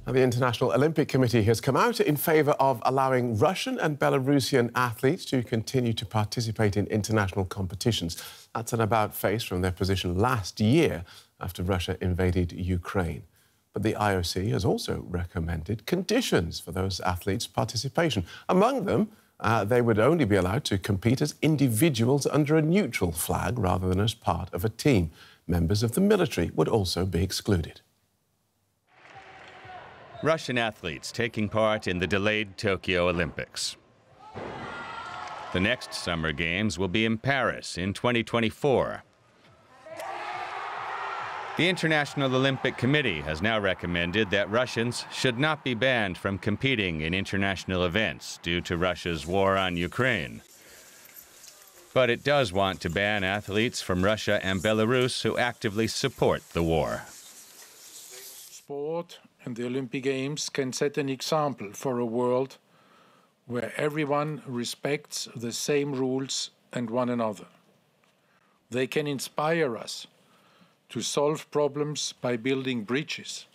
The International Olympic Committee has come out in favour of allowing Russian and Belarusian athletes to continue to participate in international competitions. That's an about-face from their position last year after Russia invaded Ukraine. But the IOC has also recommended conditions for those athletes' participation. Among them, they would only be allowed to compete as individuals under a neutral flag rather than as part of a team. Members of the military would also be excluded. Russian athletes taking part in the delayed Tokyo Olympics. The next Summer Games will be in Paris in 2024. The International Olympic Committee has now recommended that Russians should not be banned from competing in international events due to Russia's war on Ukraine. But it does want to ban athletes from Russia and Belarus who actively support the war. Sport and the Olympic Games can set an example for a world where everyone respects the same rules and one another. They can inspire us to solve problems by building bridges,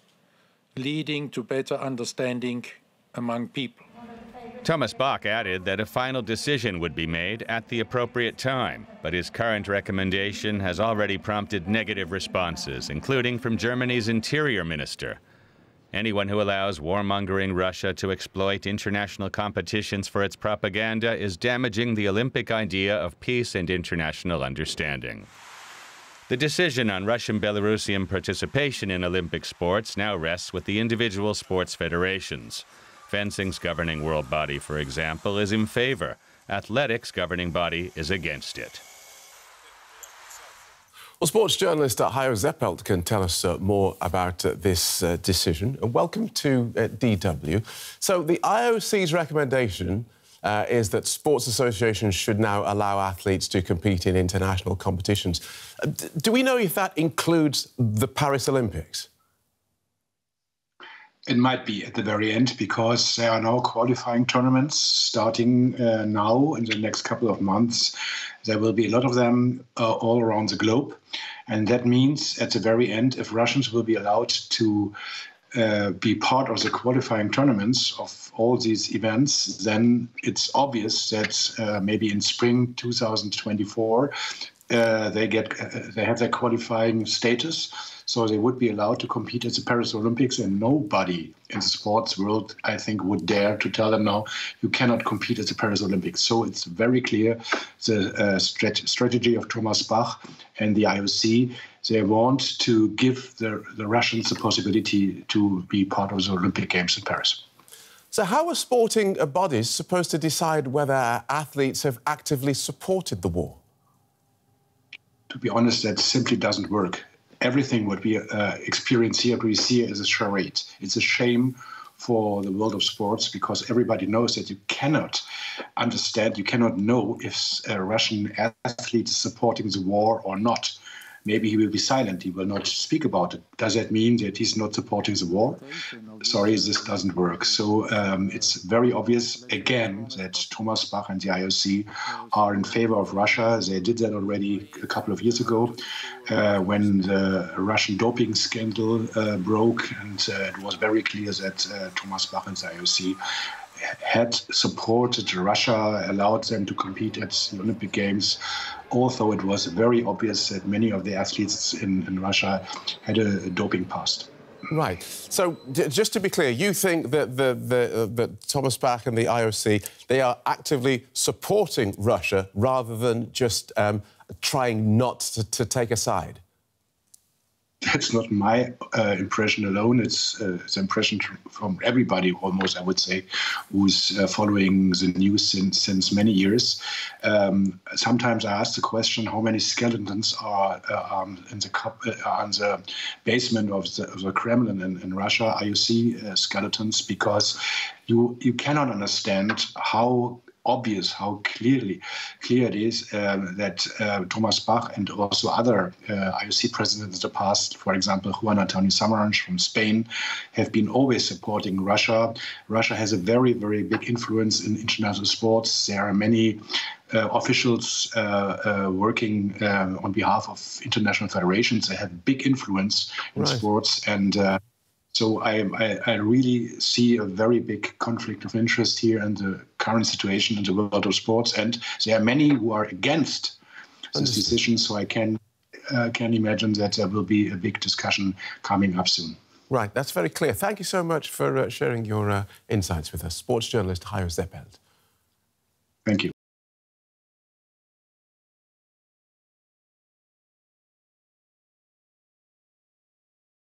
leading to better understanding among people. Thomas Bach added that a final decision would be made at the appropriate time, but his current recommendation has already prompted negative responses, including from Germany's Interior Minister. Anyone who allows warmongering Russia to exploit international competitions for its propaganda is damaging the Olympic idea of peace and international understanding. The decision on Russian-Belarusian participation in Olympic sports now rests with the individual sports federations. Fencing's governing world body, for example, is in favor. Athletics' governing body is against it. Well, sports journalist Hajo Zeppelt can tell us more about this decision. Welcome to DW. So the IOC's recommendation is that sports associations should now allow athletes to compete in international competitions. Do we know if that includes the Paris Olympics? It might be at the very end, because there are now qualifying tournaments starting now in the next couple of months. There will be a lot of them all around the globe. And that means at the very end, if Russians will be allowed to be part of the qualifying tournaments of all these events, then it's obvious that maybe in spring 2024, they have their qualifying status, so they would be allowed to compete at the Paris Olympics, and nobody in the sports world, I think, would dare to tell them, no, you cannot compete at the Paris Olympics. So it's very clear the strategy of Thomas Bach and the IOC. They want to give the Russians the possibility to be part of the Olympic Games in Paris. So how are sporting bodies supposed to decide whether athletes have actively supported the war? To be honest, that simply doesn't work. Everything what we experience here, what we see, is a charade. It's a shame for the world of sports, because everybody knows that you cannot understand, you cannot know if a Russian athlete is supporting the war or not. Maybe he will be silent, he will not speak about it. Does that mean that he's not supporting the war? Sorry, this doesn't work. So it's very obvious, again, that Thomas Bach and the IOC are in favor of Russia. They did that already a couple of years ago when the Russian doping scandal broke, and it was very clear that Thomas Bach and the IOC had supported Russia, allowed them to compete at the Olympic Games, although it was very obvious that many of the athletes in Russia had a doping past. Right. So, just to be clear, you think that that Thomas Bach and the IOC, they are actively supporting Russia rather than just trying not to take a side? That's not my impression alone. It's the impression from everybody, almost, I would say, who's following the news since many years. Sometimes I ask the question, how many skeletons are in the basement of the Kremlin in Russia, IOC skeletons, because you cannot understand how obvious, how clear it is that Thomas Bach and also other IOC presidents in the past, for example, Juan Antonio Samaranch from Spain, have been always supporting Russia. Russia has a very, very big influence in international sports. There are many officials working on behalf of international federations. They have big influence in sports, and So I really see a very big conflict of interest here in the current situation in the world of sports, and there are many who are against this decision. So I can imagine that there will be a big discussion coming up soon. Right, that's very clear. Thank you so much for sharing your insights with us. Sports journalist Hajo Seppelt. Thank you.